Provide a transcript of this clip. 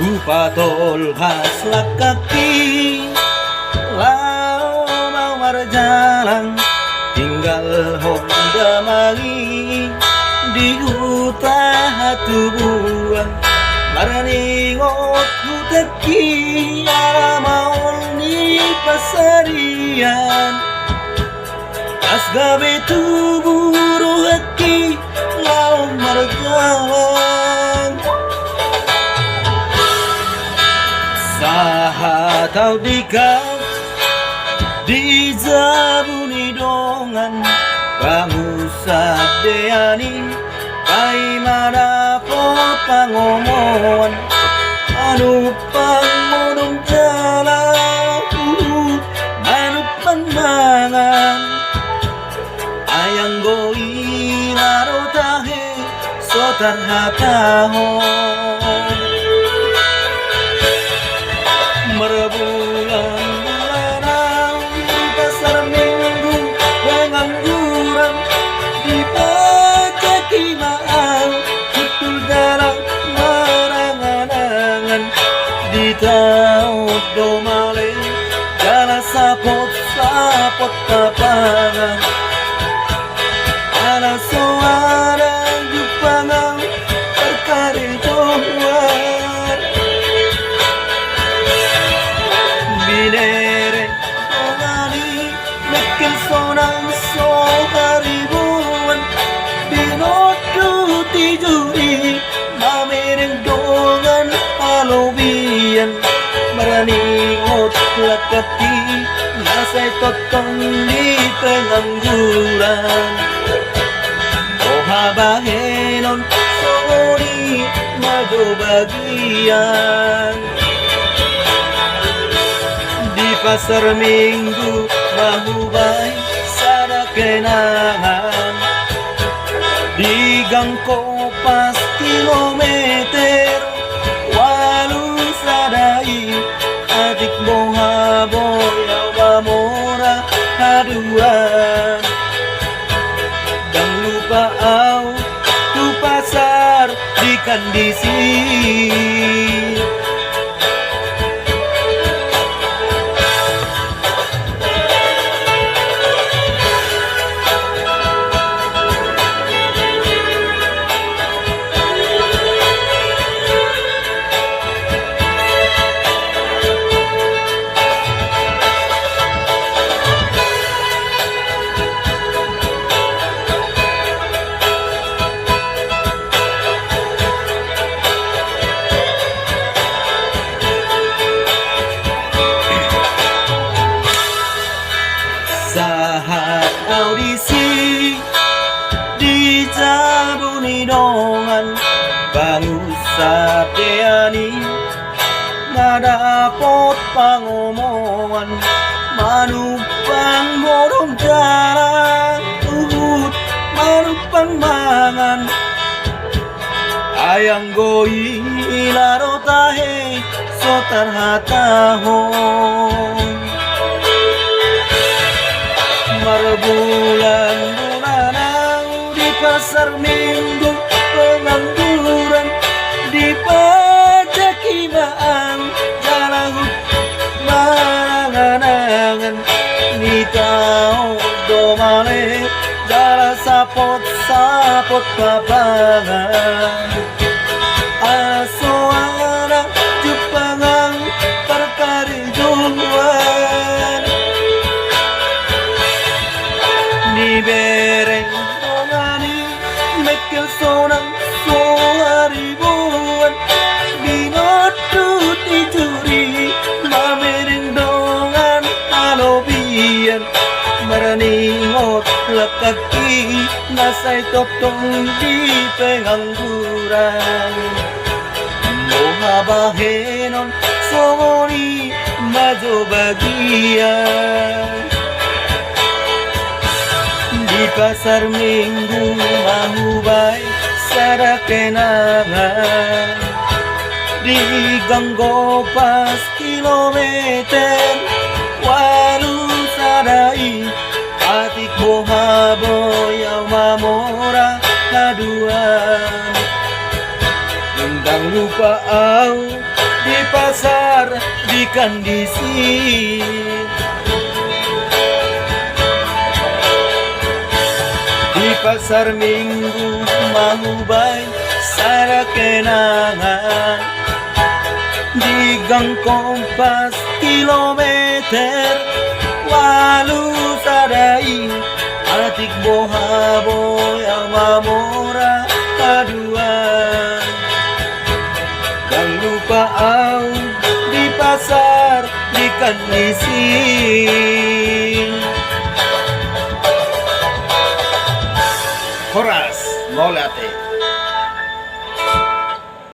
Upatol haslak kaki lau mau marjalan tinggal honda mangi di hutan hatubuan marani ngot huteki mau ni pasarian asgabe tuburu haki lau marjalan saha tau dikau di zabuni dongan bangusap deani pai mana po pangomongan anu pangonong jalan anu panmangan ayang goi laro tahe sotar hatahon Merbulan-bulanan di pasar minggu pengangguran di pacaki maal betul dalam marangan-angan di taut domale jala sapot-sapot papangan ala soara jupangang terkari jomuan Binere ongani mekin sonang so haribuan binotu tijuri mamereng dongan halobian marani ngot lakati nasay totong di pengangguran ohabahenon sori mado bagian pasar minggu mahubay sada kenangan di gang kopas kilometer walu sadai adik boha boya mamora haduan dan lupa au tu pasar di kandisi saat audisi di Zabuni dongan bangusap deani nadapot pangomongan manupang borong jalan uhut manupang mangan ayang goi laro tahe sotar hatahon Marbulan-bulanan di pasar minggu pengangguran di pacaki maang jalahut marangan-angan ni tau domale jala sapot-sapot papangan asoana jupangang perkari jumwan Bereng dongani mekel sonang so haribuan binotu tijuri mamereng dongan halobian marani ngot lakaki nasay totong di pengangguran mohabahenon songoni majo bagian di pasar minggu mahubay sada kenangan di gang kopas kilometer walu sadai atik boha boya mamora kaduan undang lupa au di pasar, di kondisi. Di pasar minggu mahubay sara kenangan, di gang Kompas kilometer walu sadai atik bohaboy ang mamora kaduan. Dan lupa au di pasar di kondisi. Horas Molate.